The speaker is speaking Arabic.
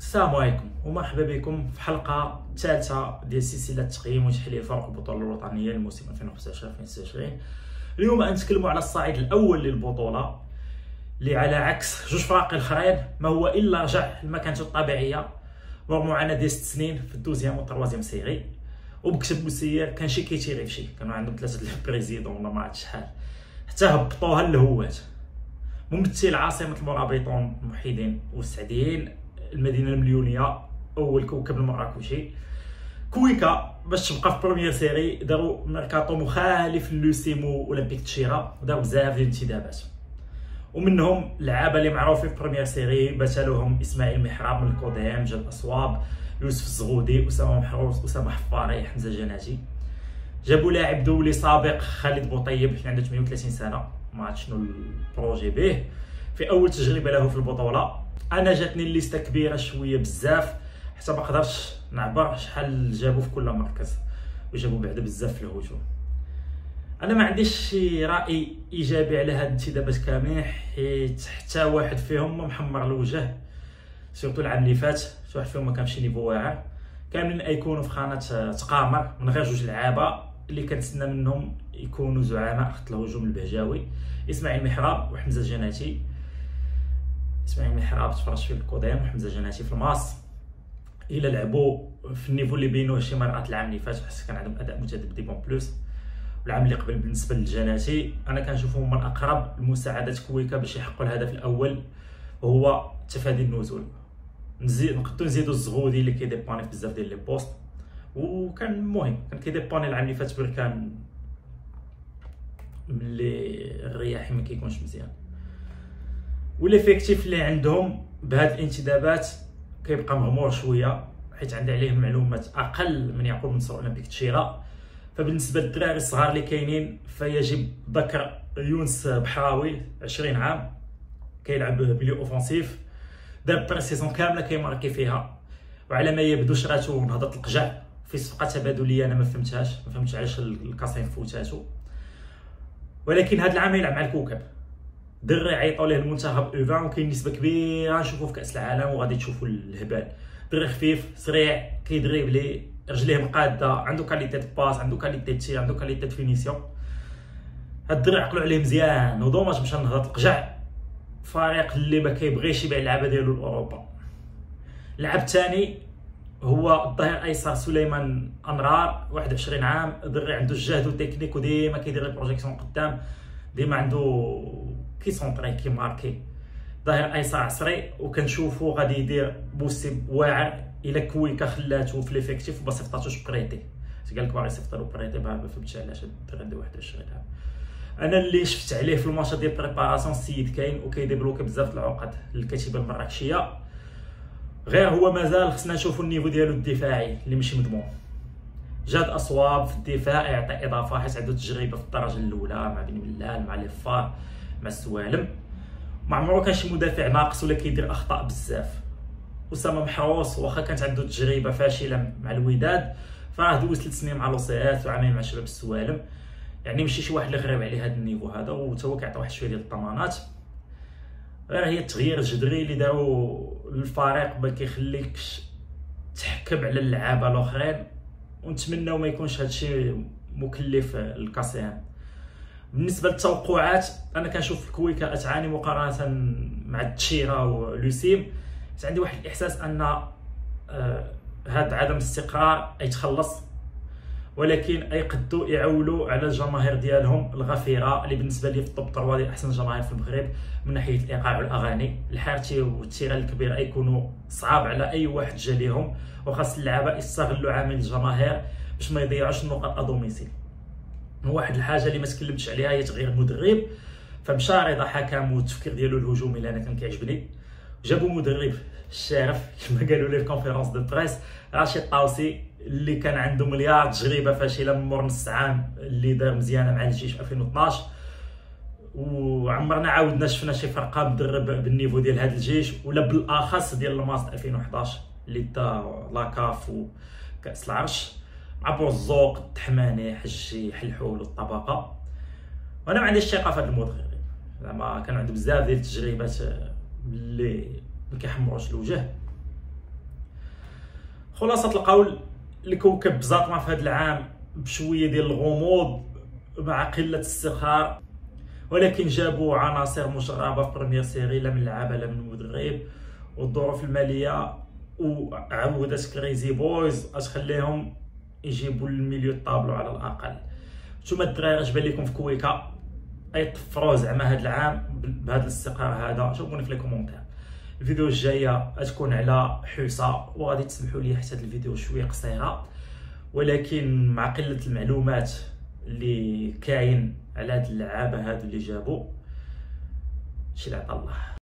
السلام عليكم ومرحبا بكم في الحلقه الثالثه ديال سلسله تقييم وتحليل فرق البطوله الوطنيه للموسم 2025-2026. اليوم غنتكلموا على الصعيد الاول للبطوله اللي على عكس جوج فراق الاخرين ما هو الا رجع لمكانته الطبيعيه ومعاناه ديال 6 سنين في الدوزيام والتروازيام سيري وبكتب مسير كان شي كيتيري في شي كانوا عندهم ثلاثه البريزيدون ولا ما عرفتش شحال حتى هبطوها للهوات. ممثل عاصمه المرابطون الموحدين والسعديين المدينه المليونيه اول كوكب المراكشي كويكا باش تبقى في بروميير سيري داروا ميركاتو مخالف للوسيمو اولمبيك تشيرا وداروا بزاف ديال الانتدابات ومنهم لعابه اللي معروفين في بروميير سيري باتلوهم اسماعيل محراب من الكوديم، جاد اصواب، يوسف الزغودي، اسامه محروس، اسامه حفاري، حمزه جناتي. جابوا لاعب دولي سابق خالد بوطيب اللي عنده 38 سنه ما عرفت شنو البروجي به في اول تجربه له في البطوله. انا جاتني الليسته كبيره شويه بزاف حتى ما قدرتش نعبر شحال جابوا في كل مركز وجابوا بعدا بزاف في الهجوم. انا ما عنديش شي راي ايجابي على هاد الانتدابات كاملين حيت حتى واحد فيهم ما محمر الوجه، سورتو العام اللي فات شي واحد فيهم ما كان شي نيفو واعر. كاملين يكونوا في خانه تقامر من غير جوج لعابه اللي كنتسنى منهم يكونوا زعماء خط الهجوم البهجاوي، اسماعيل محراب وحمزه جناتي. اسماعيل محراب تفرج في الكوديم وحمزه جناتي في الماس الا لعبوا في النيفو اللي بينوه شي مرات العام اللي فات حس كان عندهم اداء متذبذب بون بلوس. والعام اللي قبل بالنسبه للجناتي انا كنشوفهم من اقرب المساعدات كويكا باش يحققوا الهدف الاول وهو تفادي النزول. نقدروا نزيدوا الزغودي اللي كيديباني في بزاف ديال لي بوست وكان المهم كان كيديباني العام اللي فات بركان ملي الرياحي ما كيكونش مزيان. والافيكتيف اللي عندهم بهاد الانتدابات كيبقى مغمور شويه حيت عندي عليه معلومات اقل من يعقوب نصر اولمبيك تشيرا. فبالنسبه للدراري الصغار اللي كاينين فيجب ذكر يونس بحراوي 20 عام كيلعب بلي اوفونسيف، دار بريسيزون كامله كيماركي فيها وعلى ما يبدو شراتو نهضه القجع في صفقه تبادليه انا ما فهمتش علاش الكاسين فوتاتو، ولكن هذا العام يلعب مع الكوكب. دري عيطوا ليه المنتخب اوفان وكاين نسبه كبيره نشوفوه في كاس العالم وغادي تشوفوا الهبال. دري خفيف سريع كيدريبلي رجليه مقاده عنده كاليتي دو باس عنده كاليتي تير عنده كاليتي دو فينيسيون. هاد الدري عقلوا عليه مزيان ودوماج مشى نهضه القجع فريق اللي ما كيبغيش يبيع اللعابه ديالو لاوروبا. اللعب الثاني هو الظهير الايسر سليمان انرار 21 عام، دري عنده الجهد والتكنيك وديما كيدير لي بروجيكسيون قدام، ديما عنده كي سونطري كي ماركي. ظهير ايسر عصري وكنشوفو غادي يدير بوسي واعر الا كويكا خلاتو في ليفيكتيف وما صيفطاتوش بريتي. قال لك باغي يصيفطوا بريتي ما فهمتش علاش الدري عنده 21 عام. انا اللي شفت عليه في الماتش ديال بريباراسيون السيد كاين وكيديبلوكي بزاف العقد للكتيبه المراكشيه، غير هو مازال خصنا نشوفوا النيفو ديالو الدفاعي اللي ماشي مضمون. جاد اصواب في الدفاع يعطي اضافه حيت عنده تجربه في الدرجه الاولى مع بن ملال مع ليفار مع السوالم. ما عمرو كان شي مدافع ناقص ولا كيدير اخطاء بزاف. اسامه محروس واخا كانت عنده تجربه فاشله مع الوداد فراه دوز 3 سنين مع لوسيات وعامين مع شباب السوالم، يعني ماشي شي واحد اللي غريب عليه هذا النيفو هذا وتا هو كيعطي واحد شويه ديال الضمانات. غير هي التغيير الجذري اللي داروا للفريق ما كيخليكش تحكم على اللعابه الاخرين ونتمناو ما يكونش هادشي مكلف للكاسيان. بالنسبه للتوقعات انا كنشوف الكويكا تعاني مقارنه مع التشيرا ولوسيم. عندي واحد الاحساس ان هذا عدم الاستقرار يتخلص، ولكن يقدوا يعولوا على الجماهير ديالهم الغفيره اللي بالنسبه لي في الطوب 3 ديال احسن جماهير في المغرب من ناحيه الايقاع والاغاني. الحارتي والتيران الكبير يكونوا صعاب على اي واحد جا ليهم وخاص اللعابه يستغلوا عامل الجماهير باش ما يضيعوش النقط ادوميسيل. واحد الحاجه اللي ما تكلمتش عليها هي تغيير المدرب، فمشى رضا حكم والتفكير ديالو الهجومي اللي انا كان كيعجبني. جابوا مدرب الشارف كما قالوا لي في كونفيرونس دو بريس رشيد طاوسي اللي كان عنده مليار تجربه فاشله من مور نص عام اللي دار مزيانه مع الجيش في 2012 وعمرنا عاودنا شفنا شي فرقه مدرب بالنيفو ديال هذا الجيش ولا بالاخص ديال الماستر 2011 اللي دا لاكاف وكاس العرش مع بوزوق التحماني حجي حلحول والطبقه. وانا ما عنديش ثقه في هذا المدرب زعما كان عنده بزاف ديال التجربات اللي ما كيحمروش الوجه خلاصه القول الكوكب بزاطمه في هذا العام بشويه ديال الغموض مع قله استقرار، ولكن جابوا عناصر مجربه في بريمير سيري، لا من لعابه لا من المدرب، والظروف الماليه وعودت كريزي بويز غتخليهم يجيبوا الميليو طابلو على الاقل. نتوما الدراري اش بان لكم في كويكا؟ اي طفروا زعما هذا العام بهذا الاستقرار هذا؟ شوفوني في لي كومونتير. الفيديو الجايه غتكون على حوسه، وغادي تسمحوا لي حتى الفيديو شويه قصيره، ولكن مع قله المعلومات اللي كاين على هاد اللعابه هادو اللي جابوا شي اللي عطا الله.